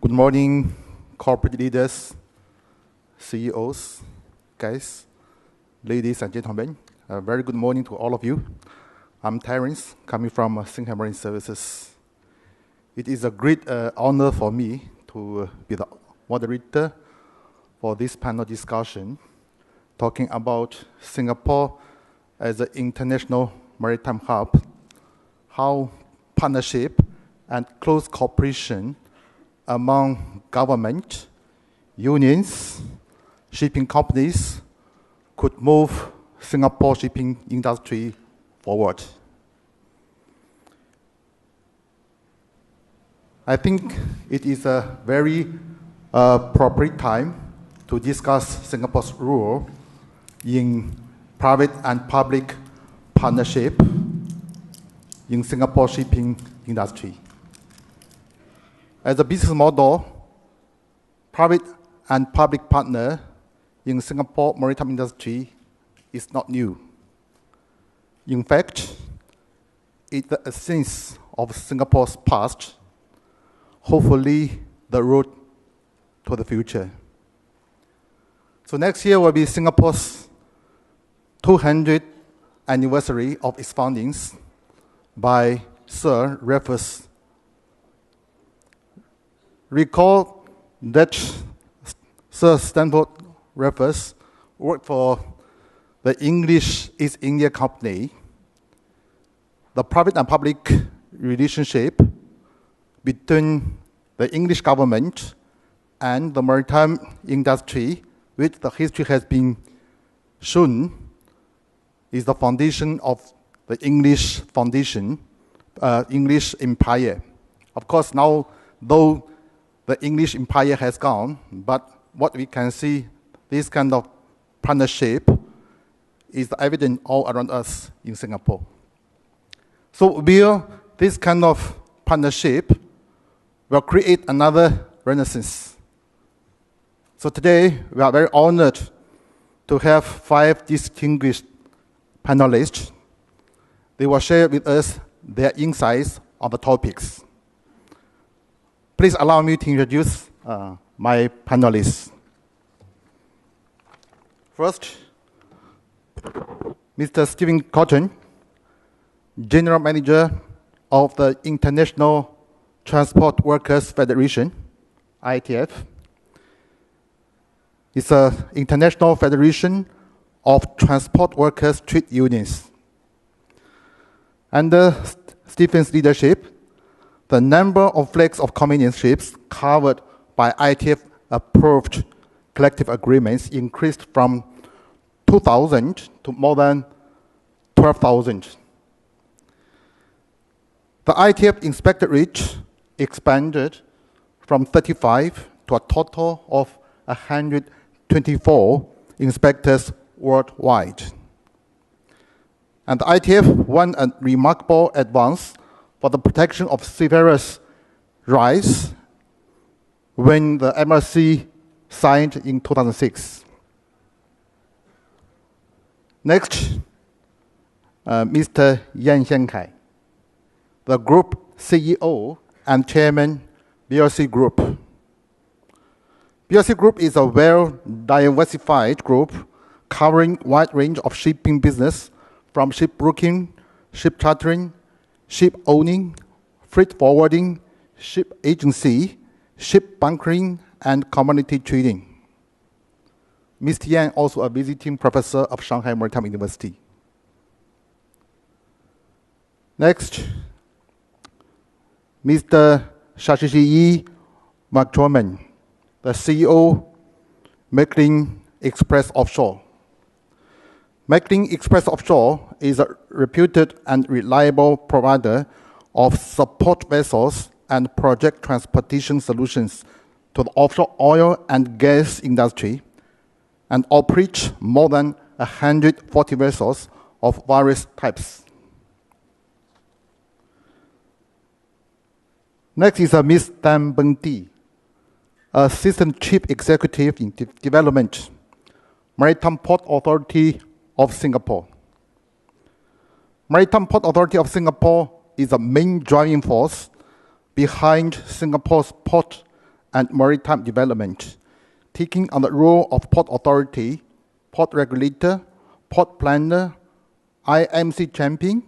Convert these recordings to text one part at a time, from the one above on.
Good morning, corporate leaders, CEOs, guys, ladies and gentlemen. A very good morning to all of you. I'm Terence, coming from Singhai Marine Services. It is a great honor for me to be the moderator for this panel discussion, talking about Singapore as an international maritime hub, how partnership and close cooperation among government, unions, shipping companies could move Singapore shipping industry forward. I think it is a very appropriate time to discuss Singapore's role in private and public partnership in Singapore shipping industry. As a business model, private and public partner in Singapore maritime industry is not new. In fact, it's the essence of Singapore's past, hopefully the road to the future. So next year will be Singapore's 200th anniversary of its foundings by Sir Raffles. Recall that Sir Stanford Raffles worked for the English East India Company. The private and public relationship between the English government and the maritime industry, which the history has been shown, is the foundation of the English Empire. Of course, now, though the English Empire has gone, but what we can see, this kind of partnership is evident all around us in Singapore. So this kind of partnership will create another renaissance. So today, we are very honored to have 5 distinguished panelists. They will share with us their insights on the topics. Please allow me to introduce my panelists. First, Mr. Stephen Cotton, General Manager of the International Transport Workers Federation, ITF. It's an international federation of transport workers' trade unions. Under Stephen's leadership, the number of flags of convenience ships covered by ITF-approved collective agreements increased from 2,000 to more than 12,000. The ITF inspectorate expanded from 35 to a total of 124 inspectors worldwide. And the ITF won a remarkable advance for the protection of seafarers' rights when the MRC signed in 2006. Next, Mr. Xiankai, the group CEO and chairman, Bilsea Group. Bilsea Group is a well-diversified group covering a wide range of shipping business from shipbroking, ship chartering, ship owning, freight forwarding, ship agency, ship bunkering, and commodity trading. Mr. Yang, also a visiting professor of Shanghai Maritime University. Next, Mr. Sheshashayee Venkatraman, the CEO, Miclyn Express Offshore. Miclyn Express Offshore is a reputed and reliable provider of support vessels and project transportation solutions to the offshore oil and gas industry and operates more than 140 vessels of various types. Next is Ms. Tan Beng, Assistant Chief Executive in Development, Maritime Port Authority of Singapore. Maritime Port Authority of Singapore is the main driving force behind Singapore's port and maritime development, taking on the role of port authority, port regulator, port planner, IMC champion,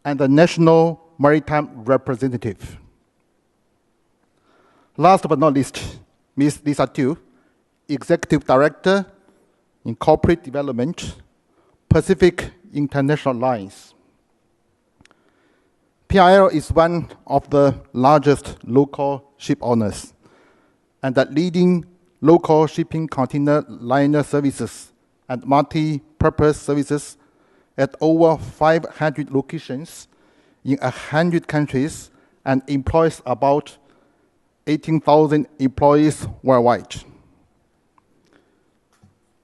and the national maritime representative. Last but not least, Ms. Lisa Tu, Executive Director in Corporate Development, Pacific International Lines. PIL is one of the largest local ship owners and the leading local shipping container liner services and multi-purpose services at over 500 locations in 100 countries and employs about 18,000 employees worldwide.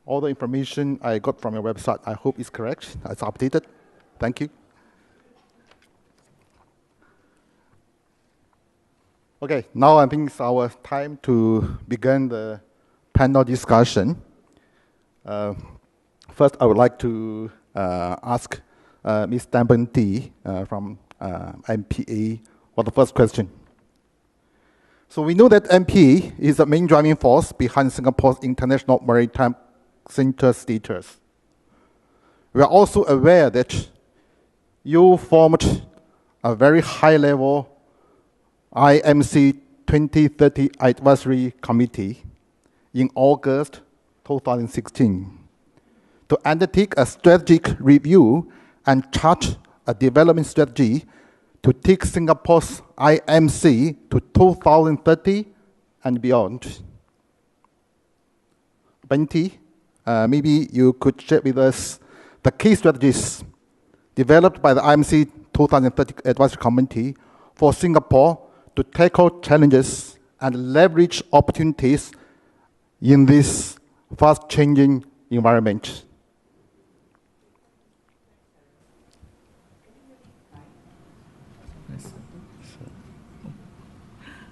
All the information I got from your website, I hope is correct. It's updated. Thank you. Okay, now I think it's our time to begin the panel discussion. First, I would like to ask Ms. Tan T from MPA for the first question. So we know that MPA is the main driving force behind Singapore's International Maritime Center status. We are also aware that you formed a very high-level IMC 2030 Advisory Committee in August 2016 to undertake a strategic review and chart a development strategy to take Singapore's IMC to 2030 and beyond. Beng, maybe you could share with us the key strategies developed by the IMC 2030 Advisory Committee for Singapore to tackle challenges and leverage opportunities in this fast-changing environment.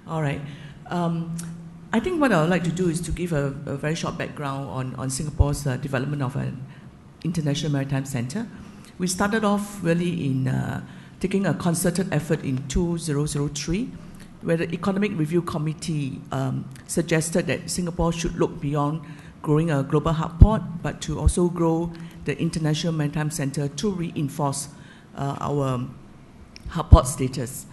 All right. I think what I would like to do is to give a very short background on Singapore's development of an international maritime center. We started off really in taking a concerted effort in 2003, where the Economic Review Committee suggested that Singapore should look beyond growing a global hub port, but to also grow the International Maritime Center to reinforce our hub port status.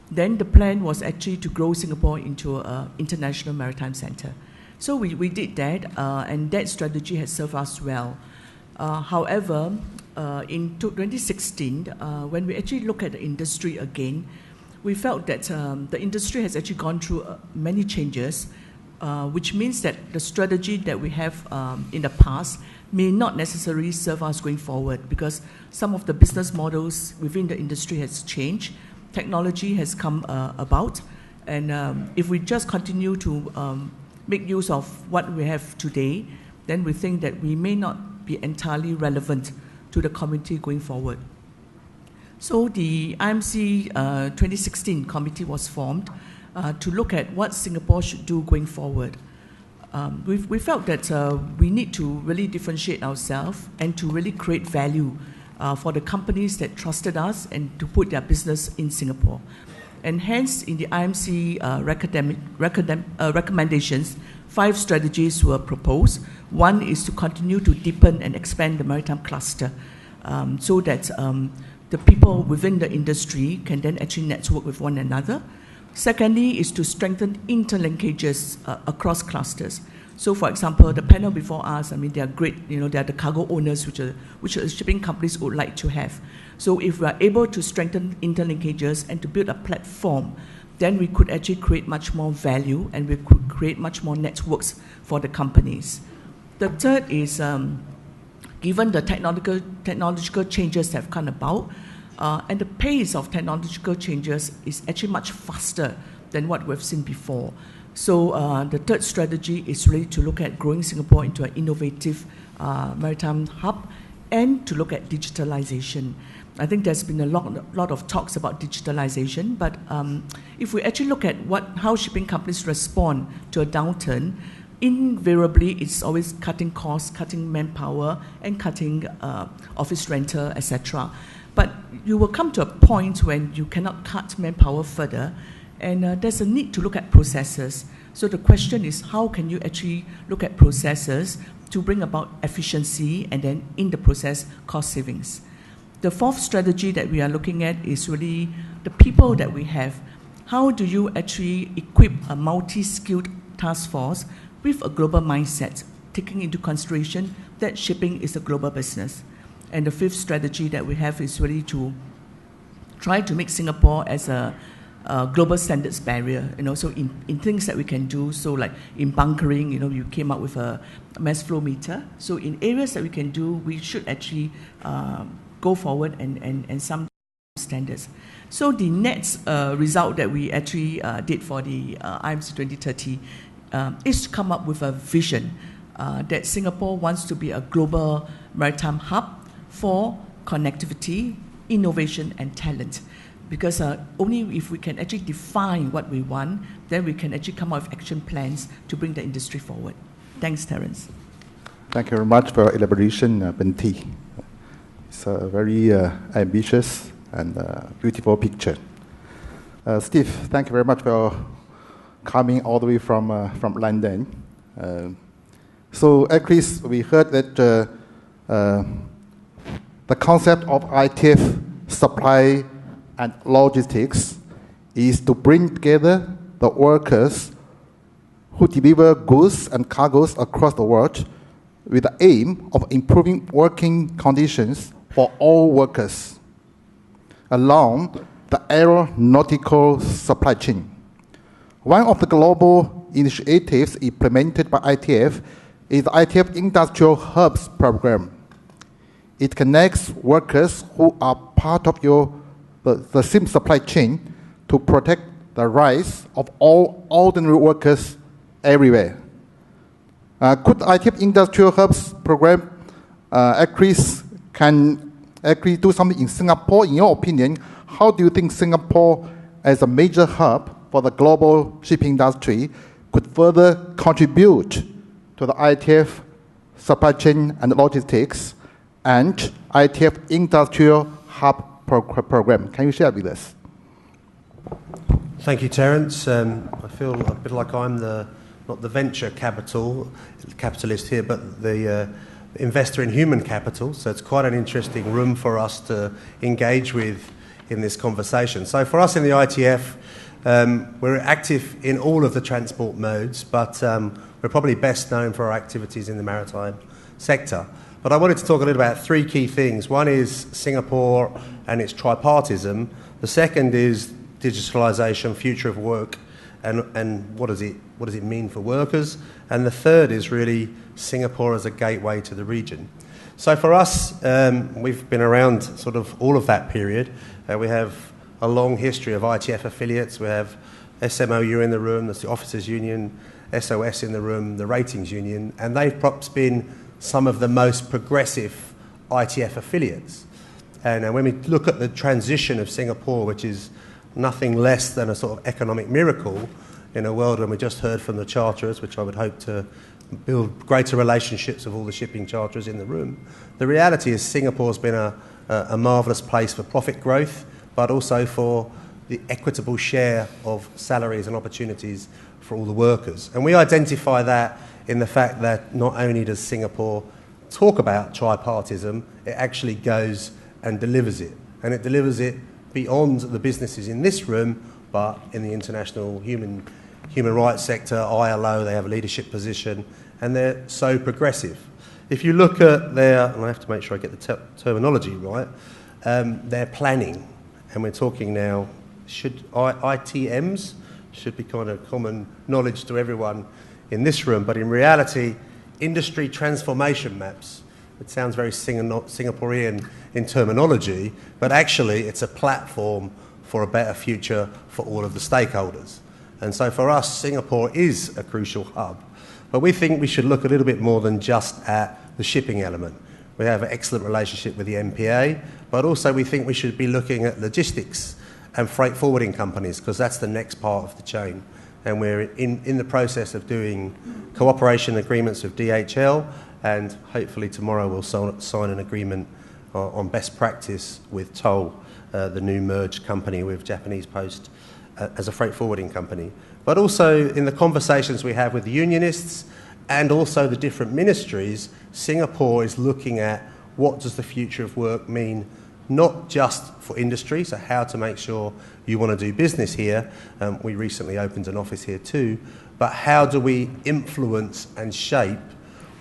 Then the plan was actually to grow Singapore into an international maritime center. So we did that, and that strategy has served us well. However, in 2016, when we actually look at the industry again, we felt that the industry has actually gone through many changes, which means that the strategy that we have in the past may not necessarily serve us going forward, because some of the business models within the industry has changed. Technology has come about, and if we just continue to make use of what we have today, then we think that we may not be entirely relevant to the community going forward. So the IMC 2016 committee was formed to look at what Singapore should do going forward. We felt that we need to really differentiate ourselves and to really create value for the companies that trusted us and to put their business in Singapore. And hence, in the IMC recommendations, 5 strategies were proposed. One is to continue to deepen and expand the maritime cluster so that the people within the industry can then actually network with one another. Secondly is to strengthen interlinkages across clusters. So, for example, the panel before us, I mean, they are great, you know, they are the cargo owners which shipping companies would like to have. So if we are able to strengthen interlinkages and to build a platform, then we could actually create much more value and we could create much more networks for the companies. The third is, given the technological changes that have come about, and the pace of technological changes is actually much faster than what we've seen before. So the third strategy is really to look at growing Singapore into an innovative maritime hub and to look at digitalization. I think there's been a lot of talks about digitalization, but if we actually look at how shipping companies respond to a downturn, invariably it's always cutting costs, cutting manpower, and cutting office rental, etc. But you will come to a point when you cannot cut manpower further, and there's a need to look at processes. So the question is, how can you actually look at processes to bring about efficiency and then in the process, cost savings? The fourth strategy that we are looking at is really the people that we have. How do you actually equip a multi-skilled task force with a global mindset, taking into consideration that shipping is a global business? And the fifth strategy that we have is really to try to make Singapore as a global standards barrier, so in things that we can do, so like in bunkering, you came up with a mass flow meter. So in areas that we can do, we should actually go forward and some standards. So the next result that we actually did for the IMC 2030 is to come up with a vision that Singapore wants to be a global maritime hub for connectivity, innovation, and talent. Because only if we can actually define what we want, then we can actually come up with action plans to bring the industry forward. Thanks, Terence. Thank you very much for your elaboration, Benti. It's a very ambitious and beautiful picture. Steve, thank you very much for coming all the way from London. So actually, we heard that the concept of ITF supply and logistics is to bring together the workers who deliver goods and cargoes across the world with the aim of improving working conditions for all workers along the aeronautical supply chain. One of the global initiatives implemented by ITF is the ITF Industrial Hubs program. It connects workers who are part of the same supply chain to protect the rights of all ordinary workers everywhere. Could ITF Industrial Hubs program can actually do something in Singapore? In your opinion, how do you think Singapore, as a major hub for the global shipping industry, could further contribute to the ITF supply chain and logistics and ITF Industrial Hub program? Can you share with us? Thank you, Terence. I feel a bit like I'm not the venture capitalist here, but the investor in human capital. So it's quite an interesting room for us to engage with in this conversation. So for us in the ITF, we're active in all of the transport modes, but we're probably best known for our activities in the maritime sector. But I wanted to talk a little about three key things. One is Singapore and its tripartism. The second is digitalisation, future of work, and what does it mean for workers? And the third is really Singapore as a gateway to the region. So for us, we've been around sort of all of that period. We have a long history of ITF affiliates. We have SMOU in the room, that's the Officers Union, SOS in the room, the Ratings Union, and they've perhaps been some of the most progressive ITF affiliates. And when we look at the transition of Singapore, which is nothing less than a sort of economic miracle in a world when we just heard from the charterers, which I would hope to build greater relationships with all the shipping charterers in the room. The reality is Singapore's been a marvellous place for profit growth, but also for the equitable share of salaries and opportunities for all the workers. And we identify that in the fact that not only does Singapore talk about tripartism, it actually goes and delivers it. And it delivers it beyond the businesses in this room, but in the international human rights sector, ILO, they have a leadership position, and they're so progressive. If you look at their, and I have to make sure I get the terminology right, their planning, and we're talking now, ITMs should be kind of common knowledge to everyone in this room, but in reality, industry transformation maps. It sounds very Singaporean in terminology, but actually it's a platform for a better future for all of the stakeholders. And so for us, Singapore is a crucial hub. But we think we should look a little bit more than just at the shipping element. We have an excellent relationship with the MPA, but also we think we should be looking at logistics and freight forwarding companies, because that's the next part of the chain. And we're in the process of doing cooperation agreements with DHL, and hopefully tomorrow we'll sign an agreement on best practice with Toll, the new merged company with Japanese Post as a freight forwarding company. But also in the conversations we have with the unionists and also the different ministries, Singapore is looking at what does the future of work mean, not just for industry, so how to make sure you want to do business here. We recently opened an office here too, but how do we influence and shape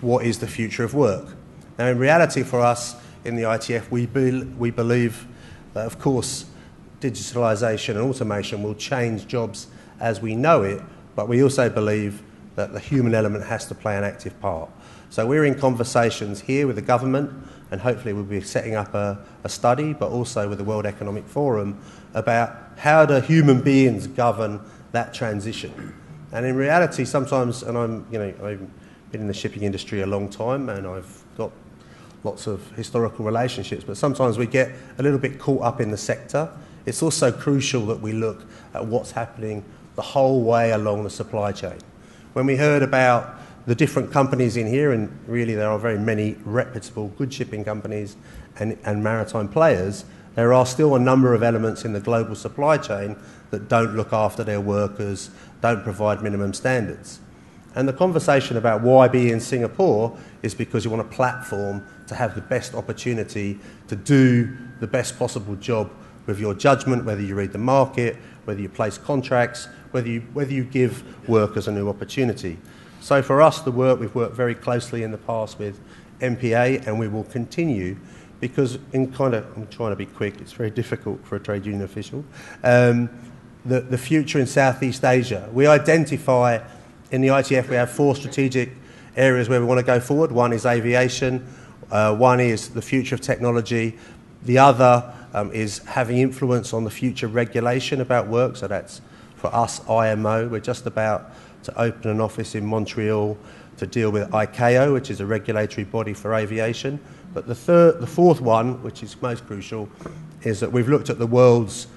what is the future of work? Now, in reality for us in the ITF, we believe that, of course, digitalisation and automation will change jobs as we know it, but we also believe that the human element has to play an active part. So we're in conversations here with the government, and hopefully we'll be setting up a study, but also with the World Economic Forum, about how do human beings govern that transition. And in reality, sometimes, and I've been in the shipping industry a long time, and I've got lots of historical relationships, but sometimes we get a little bit caught up in the sector. It's also crucial that we look at what's happening the whole way along the supply chain. When we heard about the different companies in here, and really there are very many reputable, good shipping companies and maritime players, there are still a number of elements in the global supply chain that don't look after their workers, don't provide minimum standards. And the conversation about why be in Singapore is because you want a platform to have the best opportunity to do the best possible job with your judgment, whether you read the market, whether you place contracts, whether you give workers a new opportunity. So for us, we've worked very closely in the past with MPA, and we will continue, because I'm trying to be quick, it's very difficult for a trade union official, the future in Southeast Asia. We identify in the ITF, we have 4 strategic areas where we want to go forward. One is aviation, one is the future of technology, the other is having influence on the future regulation about work, so that's for us IMO. We're just about to open an office in Montreal to deal with ICAO, which is a regulatory body for aviation. But the fourth one, which is most crucial, is that we've looked at the world's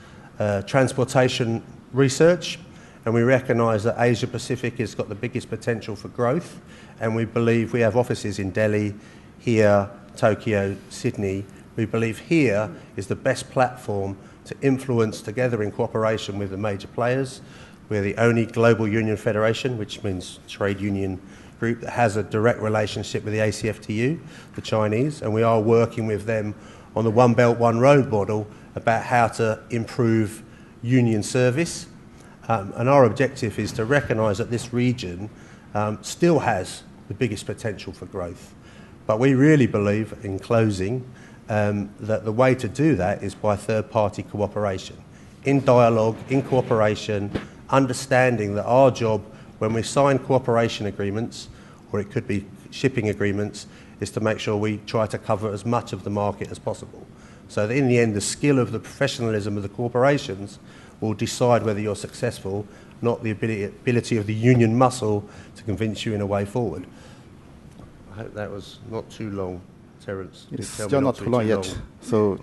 transportation research, and we recognise that Asia Pacific has got the biggest potential for growth, and we believe we have offices in Delhi, here, Tokyo, Sydney. We believe here is the best platform to influence together in cooperation with the major players. We're the only global union federation, which means trade union group, that has a direct relationship with the ACFTU, the Chinese, and we are working with them on the One Belt, One Road model about how to improve union service. And our objective is to recognise that this region still has the biggest potential for growth. But we really believe, in closing, that the way to do that is by third-party cooperation, in dialogue, in cooperation, understanding that our job when we sign cooperation agreements, or it could be shipping agreements, is to make sure we try to cover as much of the market as possible. So that in the end, the skill of the professionalism of the corporations will decide whether you're successful, not the ability of the union muscle to convince you in a way forward. I hope that was not too long, Terence. It's still not too long yet. So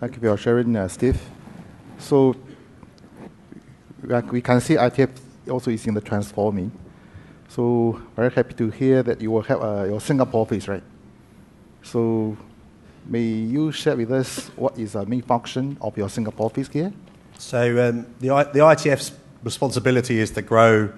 thank you for your sharing, Steve. So like we can see ITF also is in the transforming. So very happy to hear that you will have your Singapore office, right? So may you share with us what is the main function of your Singapore office here? So the ITF's responsibility is to grow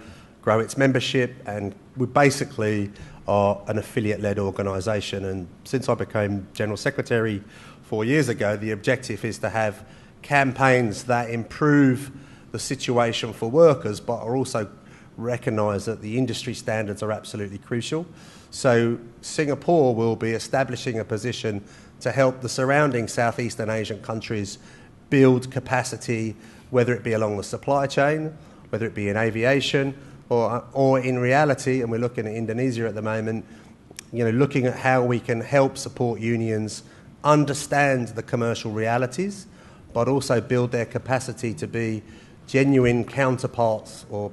its membership, and we basically are an affiliate-led organisation. And since I became General Secretary 4 years ago, the objective is to have campaigns that improve the situation for workers, but are also recognise that the industry standards are absolutely crucial. So Singapore will be establishing a position to help the surrounding Southeastern Asian countries build capacity, whether it be along the supply chain, whether it be in aviation, or in reality, and we're looking at Indonesia at the moment, looking at how we can help support unions understand the commercial realities, but also build their capacity to be genuine counterparts or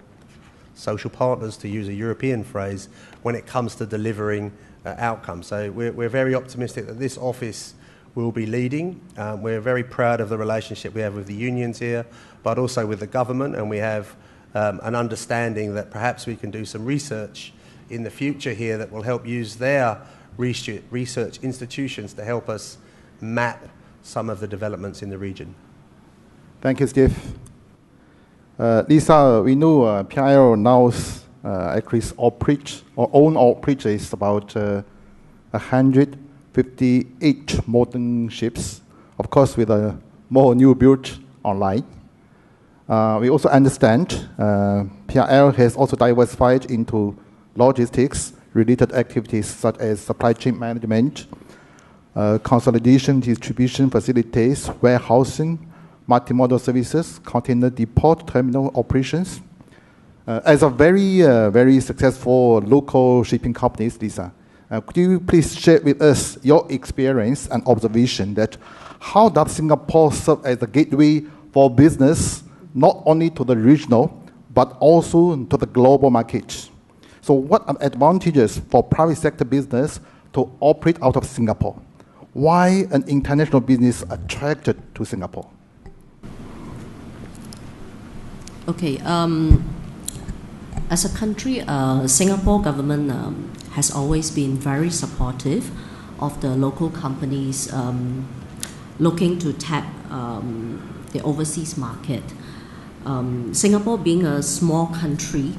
social partners, to use a European phrase, when it comes to delivering outcomes. So we're very optimistic that this office will be leading. We're very proud of the relationship we have with the unions here, but also with the government, and we have an understanding that perhaps we can do some research in the future here that will help use their research institutions to help us map some of the developments in the region. Thank you, Steve. Lisa, we know PIL now actually operates about 158 modern ships, of course with more new built online. We also understand PIL has also diversified into logistics related activities such as supply chain management, consolidation, distribution facilities, warehousing, multimodal services, container depot, terminal operations. As a very successful local shipping companies, Lisa, could you please share with us your experience and observation that how does Singapore serve as a gateway for business, not only to the regional, but also to the global market? So what are advantages for private sector business to operate out of Singapore? Why an international business attracted to Singapore? Okay, as a country, Singapore government has always been very supportive of the local companies looking to tap the overseas market. Singapore being a small country,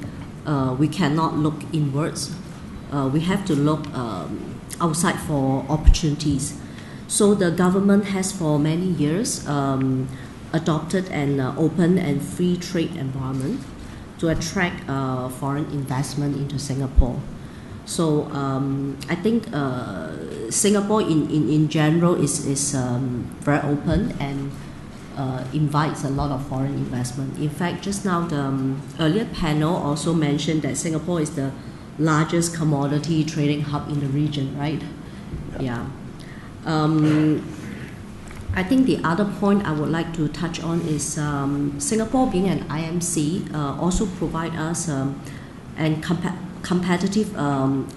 we cannot look inwards. We have to look outside for opportunities. So the government has for many years adopted an open and free trade environment to attract foreign investment into Singapore. So I think Singapore in general is very open and invites a lot of foreign investment. In fact, just now the earlier panel also mentioned that Singapore is the largest commodity trading hub in the region, right? Yeah. I think the other point I would like to touch on is Singapore being an IMC also provide us a competitive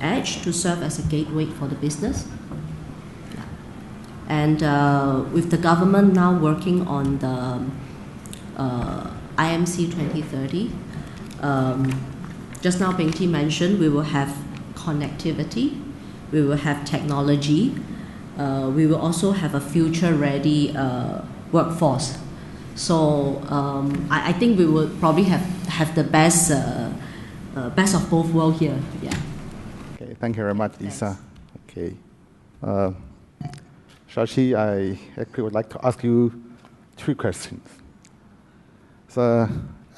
edge to serve as a gateway for the business. Yeah. And with the government now working on the IMC 2030, just now Beng mentioned we will have connectivity, we will have technology, we will also have a future-ready workforce. So I think we will probably have the best of both worlds here. Yeah. Okay, thank you very much, Lisa. Thanks. Okay, Sheshashayee, I actually would like to ask you 3 questions. So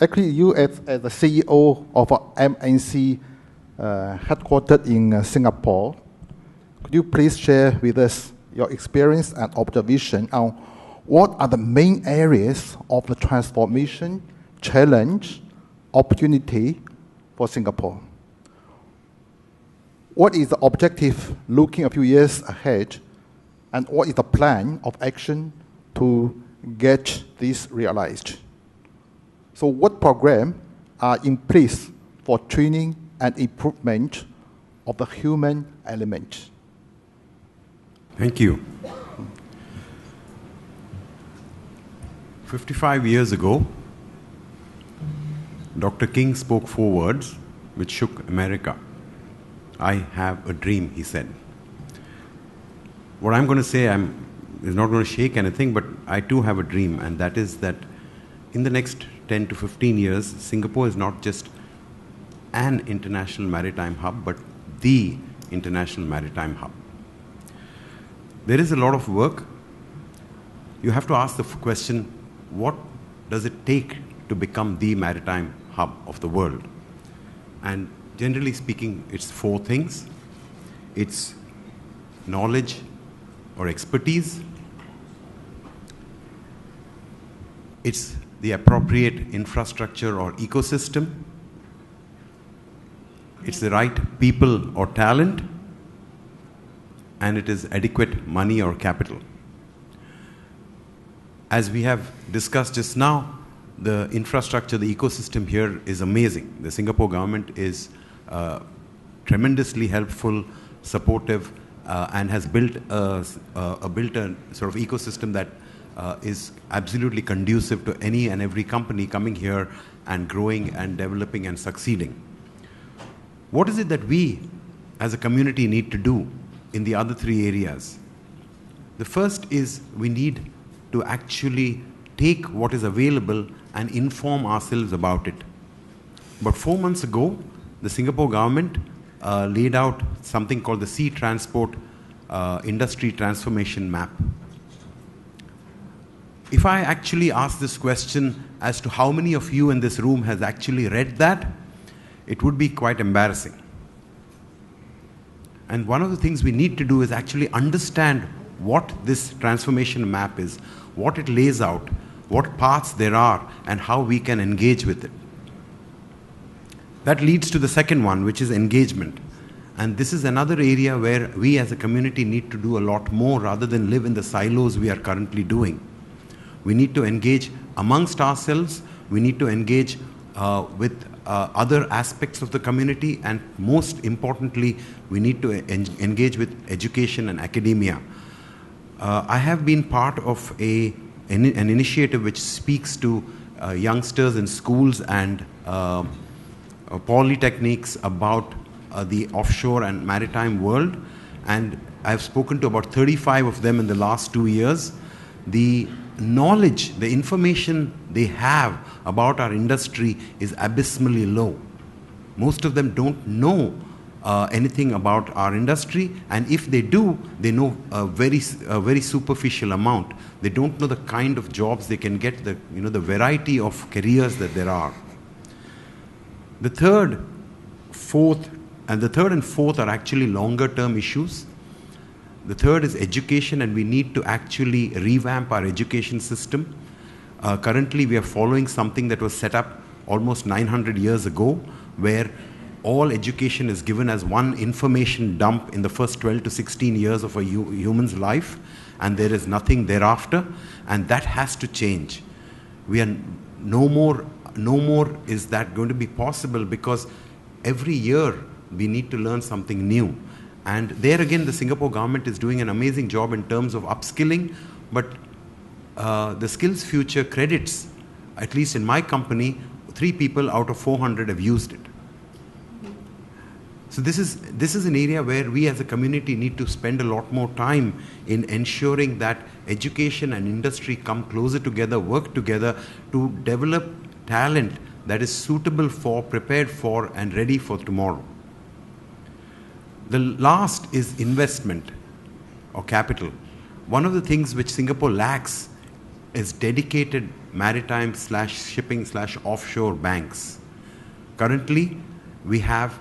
actually, you as the CEO of a MNC headquartered in Singapore, could you please share with us your experience and observation on what are the main areas of the transformation, challenge, opportunity for Singapore? What is the objective looking a few years ahead, and what is the plan of action to get this realized? So what programs are in place for training and improvement of the human element? Thank you. 55 years ago, Dr. King spoke 4 words which shook America. I have a dream, he said. What I'm going to say is not going to shake anything, but I too have a dream, and that is that in the next 10 to 15 years, Singapore is not just an international maritime hub, but the international maritime hub. There is a lot of work. You have to ask the question, what does it take to become the maritime hub of the world? And generally speaking, it's 4 things. It's knowledge or expertise. It's the appropriate infrastructure or ecosystem. It's the right people or talent. And it is adequate money or capital. As we have discussed just now, the infrastructure, the ecosystem here is amazing. The Singapore government is tremendously helpful, supportive, and has built a sort of ecosystem that is absolutely conducive to any and every company coming here and growing and developing and succeeding. What is it that we as a community need to do in the other 3 areas? The first is we need to actually take what is available and inform ourselves about it. But 4 months ago, the Singapore government laid out something called the Sea Transport Industry Transformation Map. If I actually ask this question as to how many of you in this room has actually read that, it would be quite embarrassing. And one of the things we need to do is actually understand what this transformation map is, what it lays out, what paths there are, and how we can engage with it. That leads to the second one, which is engagement. And this is another area where we as a community need to do a lot more rather than live in the silos we are currently doing. We need to engage amongst ourselves, we need to engage with other aspects of the community, and most importantly, we need to engage with education and academia. I have been part of an initiative which speaks to youngsters in schools and polytechnics about the offshore and maritime world, and I've spoken to about 35 of them in the last 2 years. The knowledge, the information they have about our industry is abysmally low. Most of them don't know anything about our industry, and if they do, they know a very superficial amount. They don't know the kind of jobs they can get, the variety of careers that there are. The third and fourth are actually longer term issues. The third is education, and we need to actually revamp our education system. Currently, we are following something that was set up almost 900 years ago, where all education is given as one information dump in the first 12 to 16 years of a human's life, and there is nothing thereafter, and that has to change. We are no more is that going to be possible, because every year we need to learn something new. And there again, the Singapore government is doing an amazing job in terms of upskilling, but the Skills Future credits, at least in my company, 3 people out of 400 have used it. So this is an area where we as a community need to spend a lot more time in ensuring that education and industry come closer together, work together to develop talent that is suitable for, prepared for, and ready for tomorrow. The last is investment or capital. One of the things which Singapore lacks is dedicated maritime / shipping / offshore banks. Currently, we have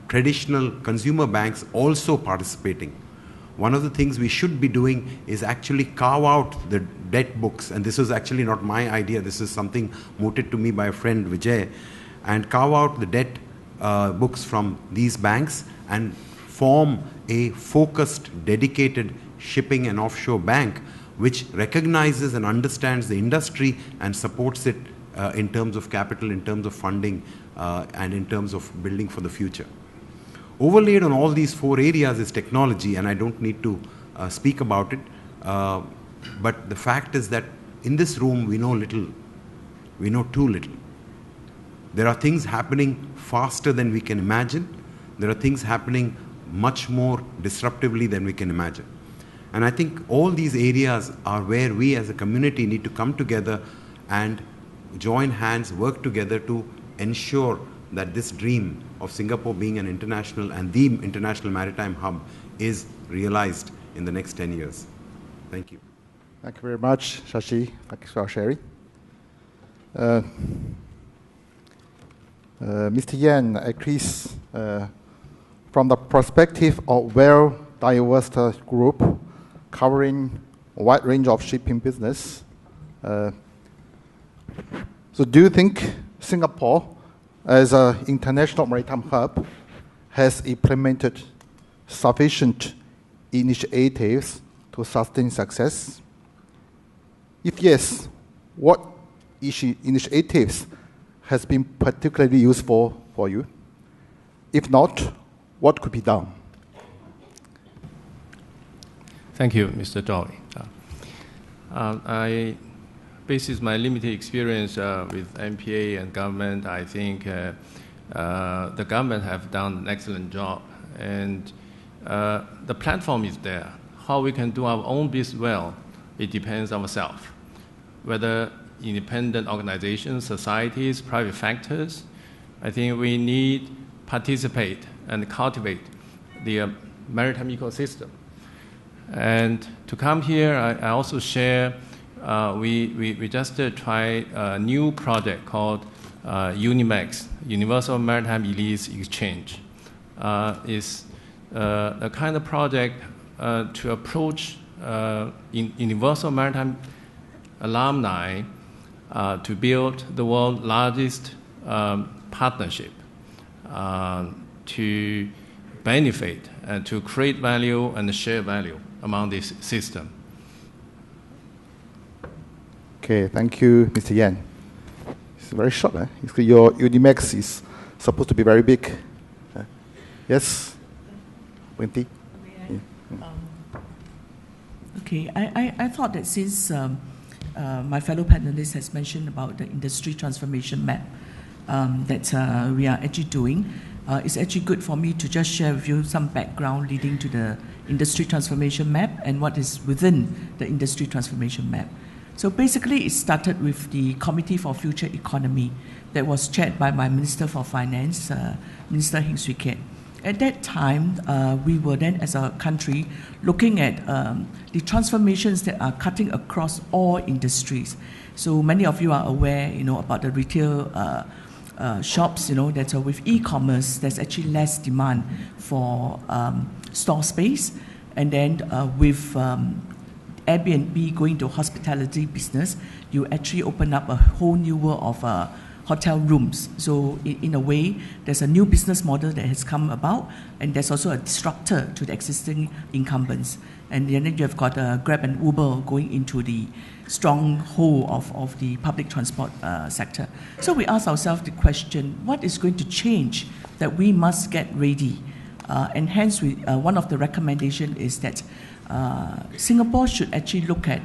traditional consumer banks also participating. One of the things we should be doing is actually carve out the debt books, and this was actually not my idea, this is something mooted to me by a friend, Vijay, and carve out the debt books from these banks and form a focused, dedicated shipping and offshore bank which recognizes and understands the industry and supports it in terms of capital, in terms of funding, and in terms of building for the future. Overlaid on all these 4 areas is technology, and I don't need to speak about it, but the fact is that in this room we know little, we know too little. There are things happening faster than we can imagine. There are things happening much more disruptively than we can imagine. And I think all these areas are where we as a community need to come together and join hands, work together to ensure that this dream of Singapore being an international and the international maritime hub is realized in the next 10 years. Thank you. Thank you very much, Shashi. Thank you for sharing. Mr. Yan, Chris, from the perspective of well-diverse group covering a wide range of shipping business, so do you think Singapore, as an international maritime hub, has implemented sufficient initiatives to sustain success? If yes, what initiatives has been particularly useful for you? If not, what could be done? Thank you, Mr. Zhao. Basis my limited experience with MPA and government, I think the government have done an excellent job, and the platform is there. How we can do our own business well, it depends on ourselves. Whether independent organizations, societies, private factors. I think we need participate and cultivate the maritime ecosystem. And to come here, I also share, we just tried a new project called UNIMEX, Universal Maritime Elite Exchange. Is a kind of project to approach universal maritime alumni to build the world's largest partnership to benefit and to create value and share value among this system. Okay, thank you, Mr. Yan. It's very short. Your UNIMEX is supposed to be very big. Yes, Wendy? Okay, I thought that since my fellow panelist has mentioned about the industry transformation map that we are actually doing, it's actually good for me to just share with you some background leading to the industry transformation map and what is within the industry transformation map. So basically, it started with the Committee for Future Economy that was chaired by my Minister for Finance, Minister Heng Swee Keat. At that time, we were then, as a country, looking at the transformations that are cutting across all industries. So many of you are aware, about the retail shops, that are with e-commerce, there's actually less demand for store space. And then with Airbnb going to hospitality business, you actually open up a whole new world of hotel rooms. So in a way, there's a new business model that has come about, and there's also a disruptor to the existing incumbents. And then you have got Grab and Uber going into the stronghold of the public transport sector. So we ask ourselves the question, what is going to change that we must get ready? And hence, one of the recommendations is that Singapore should actually look at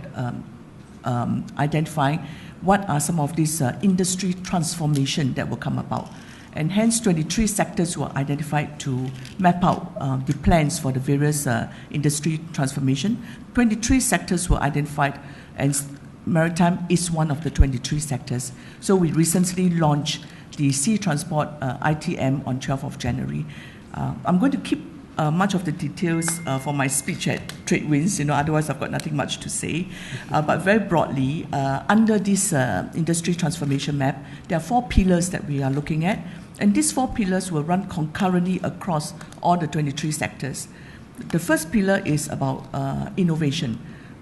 identifying what are some of these industry transformation that will come about. And hence 23 sectors were identified to map out the plans for the various industry transformation. 23 sectors were identified, and maritime is one of the 23 sectors. So we recently launched the Sea Transport ITM on 12th of January. I'm going to keep much of the details for my speech at Trade Winds, otherwise I've got nothing much to say. But very broadly, under this industry transformation map, there are 4 pillars that we are looking at, and these 4 pillars will run concurrently across all the 23 sectors. The first pillar is about innovation.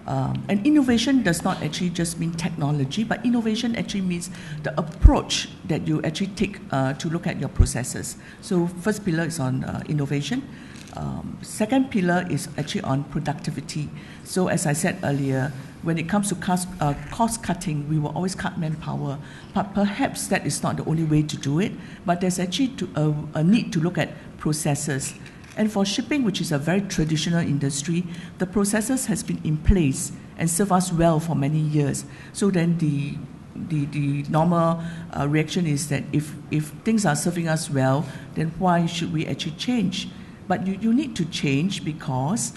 And innovation does not actually just mean technology, but innovation actually means the approach that you actually take to look at your processes. So first pillar is on innovation. Second pillar is actually on productivity. So as I said earlier, when it comes to cost cutting, we will always cut manpower, but perhaps that is not the only way to do it, but there's actually a need to look at processes. And for shipping, which is a very traditional industry, the processes has been in place and serve us well for many years. So then the normal reaction is that if things are serving us well, then why should we actually change? But you need to change because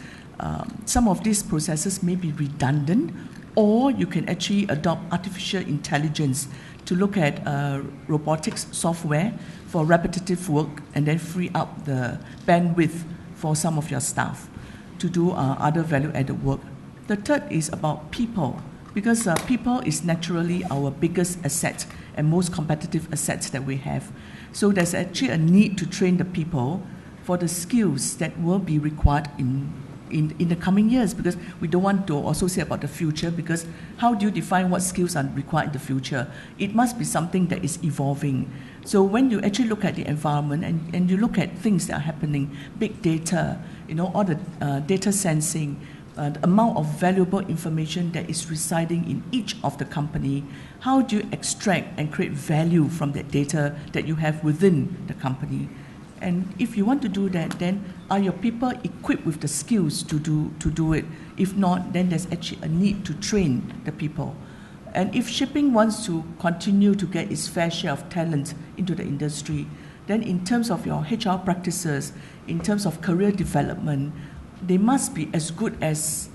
some of these processes may be redundant, or you can actually adopt artificial intelligence to look at robotics software for repetitive work and then free up the bandwidth for some of your staff to do other value-added work. The third is about people, because people is naturally our biggest asset and most competitive assets that we have. So there's actually a need to train the people for the skills that will be required in the coming years, because we don't want to also say about the future, because how do you define what skills are required in the future? It must be something that is evolving. So when you actually look at the environment and you look at things that are happening, big data, all the data sensing, the amount of valuable information that is residing in each of the company, how do you extract and create value from that data that you have within the company? And if you want to do that, then are your people equipped with the skills to do it? If not, then there's actually a need to train the people. And if shipping wants to continue to get its fair share of talent into the industry, then in terms of your HR practices, in terms of career development, they must be as good as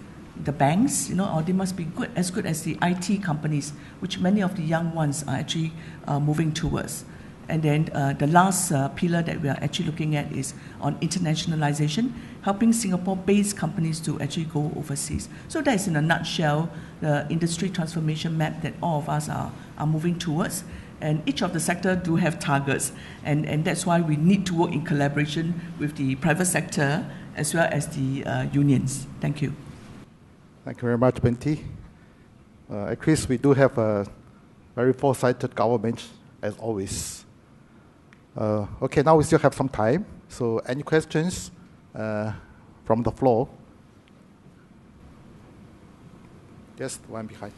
the banks, or they must be as good as the IT companies, which many of the young ones are actually moving towards. And then the last pillar that we are actually looking at is on internationalization, helping Singapore-based companies to actually go overseas. So that is in a nutshell the industry transformation map that all of us are moving towards. And each of the sector do have targets, and that's why we need to work in collaboration with the private sector as well as the unions. Thank you. Thank you very much, Benti. At Chris, we do have a very foresighted government, as always. Okay, now we still have some time. So any questions from the floor? Yes, one behind.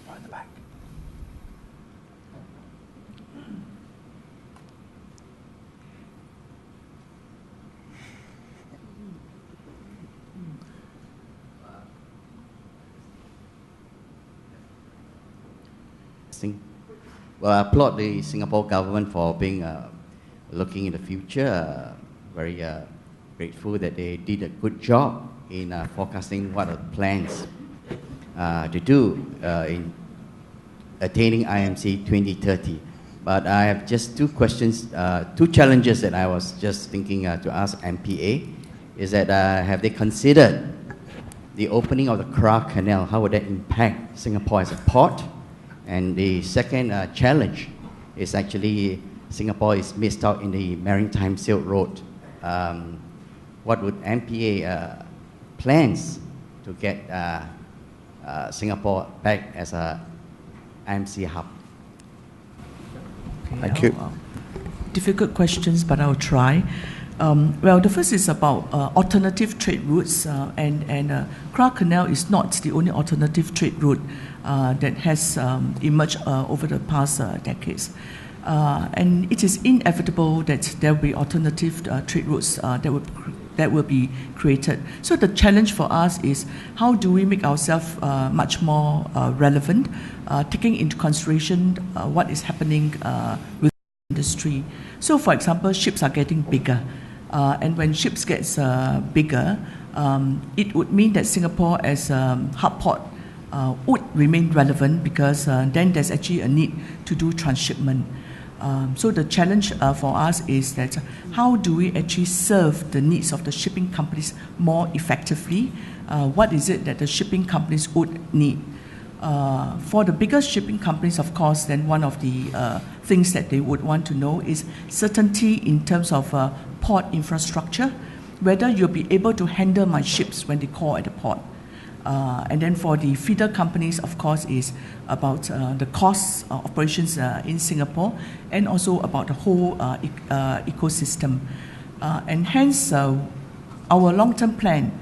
One in the back. Well, I applaud the Singapore government for being looking in the future. Very grateful that they did a good job in forecasting what are the plans to do in attaining IMC 2030. But I have just two questions, two challenges that I was just thinking to ask MPA. Is that have they considered the opening of the Kra Canal? How would that impact Singapore as a port? And the second challenge is actually Singapore is missed out in the Maritime Silk Road. What would MPA plans to get Singapore back as a IMC hub? Okay, Thank you. Difficult questions, but I'll try. Well, the first is about alternative trade routes, and Kra Canal is not the only alternative trade route that has emerged over the past decades. And it is inevitable that there will be alternative trade routes that will be created. So the challenge for us is how do we make ourselves much more relevant, taking into consideration what is happening with the industry. So for example, ships are getting bigger. And when ships get bigger, it would mean that Singapore as a hub port would remain relevant because then there's actually a need to do transshipment. So the challenge for us is that how do we actually serve the needs of the shipping companies more effectively? What is it that the shipping companies would need? For the bigger shipping companies, of course, then one of the things that they would want to know is certainty in terms of port infrastructure, whether you'll be able to handle my ships when they call at the port. And then for the feeder companies, of course, is about the costs of operations in Singapore and also about the whole ecosystem. And hence, our long-term plan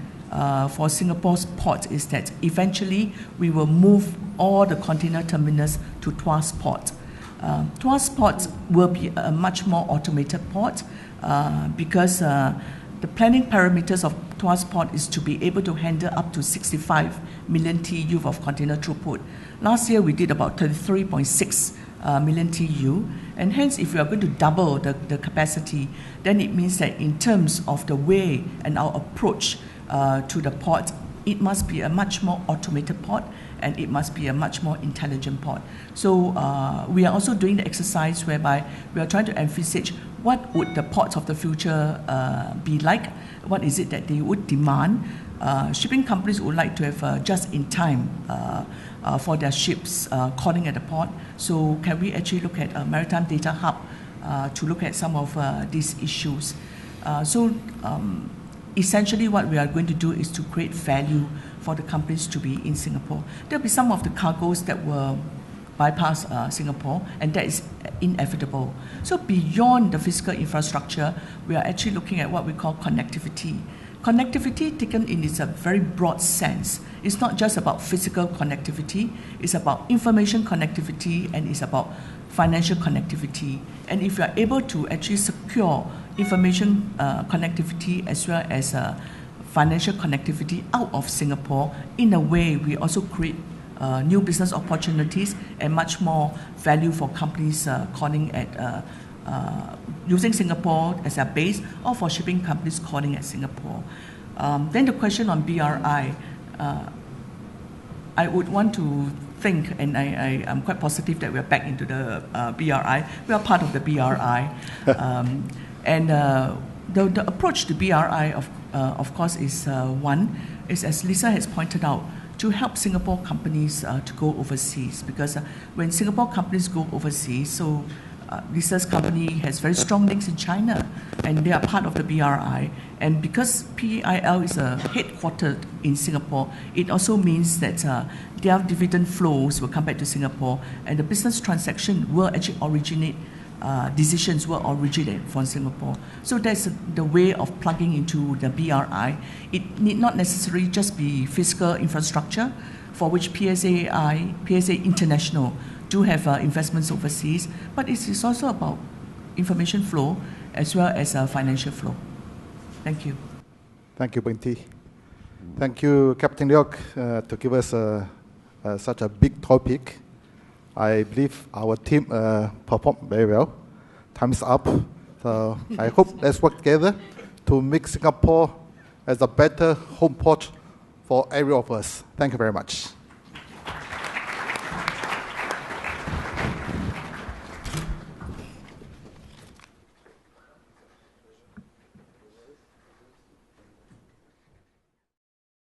for Singapore's port is that eventually we will move all the container terminals to Tuas Port. Tuas Port will be a much more automated port because the planning parameters of Tuas Port is to be able to handle up to 65 million TEU of container throughput. Last year we did about 33.6 million TEU, and hence if we are going to double the capacity, then it means that in terms of the way and our approach to the port, it must be a much more automated port and it must be a much more intelligent port. So we are also doing the exercise whereby we are trying to envisage what would the ports of the future be like, what is it that they would demand. Shipping companies would like to have just in time for their ships calling at the port. So can we actually look at a maritime data hub to look at some of these issues? Essentially what we are going to do is to create value for the companies to be in Singapore. There will be some of the cargoes that will bypass Singapore, and that is inevitable. So beyond the physical infrastructure, we are actually looking at what we call connectivity. Connectivity taken in its a very broad sense. It's not just about physical connectivity, it's about information connectivity, and it's about financial connectivity. And if you are able to actually secure information connectivity as well as financial connectivity out of Singapore, in a way we also create new business opportunities and much more value for companies calling at using Singapore as their base, or for shipping companies calling at Singapore. Then the question on BRI. I would want to think, and I'm quite positive that we're back into the BRI. We are part of the BRI. And the approach to BRI, of course, is one, is as Lisa has pointed out, to help Singapore companies to go overseas. Because when Singapore companies go overseas, so Lisa's company has very strong links in China, and they are part of the BRI. And because PIL is headquartered in Singapore, it also means that their dividend flows will come back to Singapore, and the business transaction will actually originate, decisions will originate from Singapore. So that's the way of plugging into the BRI. It need not necessarily just be fiscal infrastructure, for which PSA International do have investments overseas, but it is also about information flow as well as financial flow. Thank you. Thank you, Beng T. Thank you, Captain Leok, to give us such a big topic. I believe our team performed very well. Time's up. So I hope let's work together to make Singapore as a better home port for every of us. Thank you very much.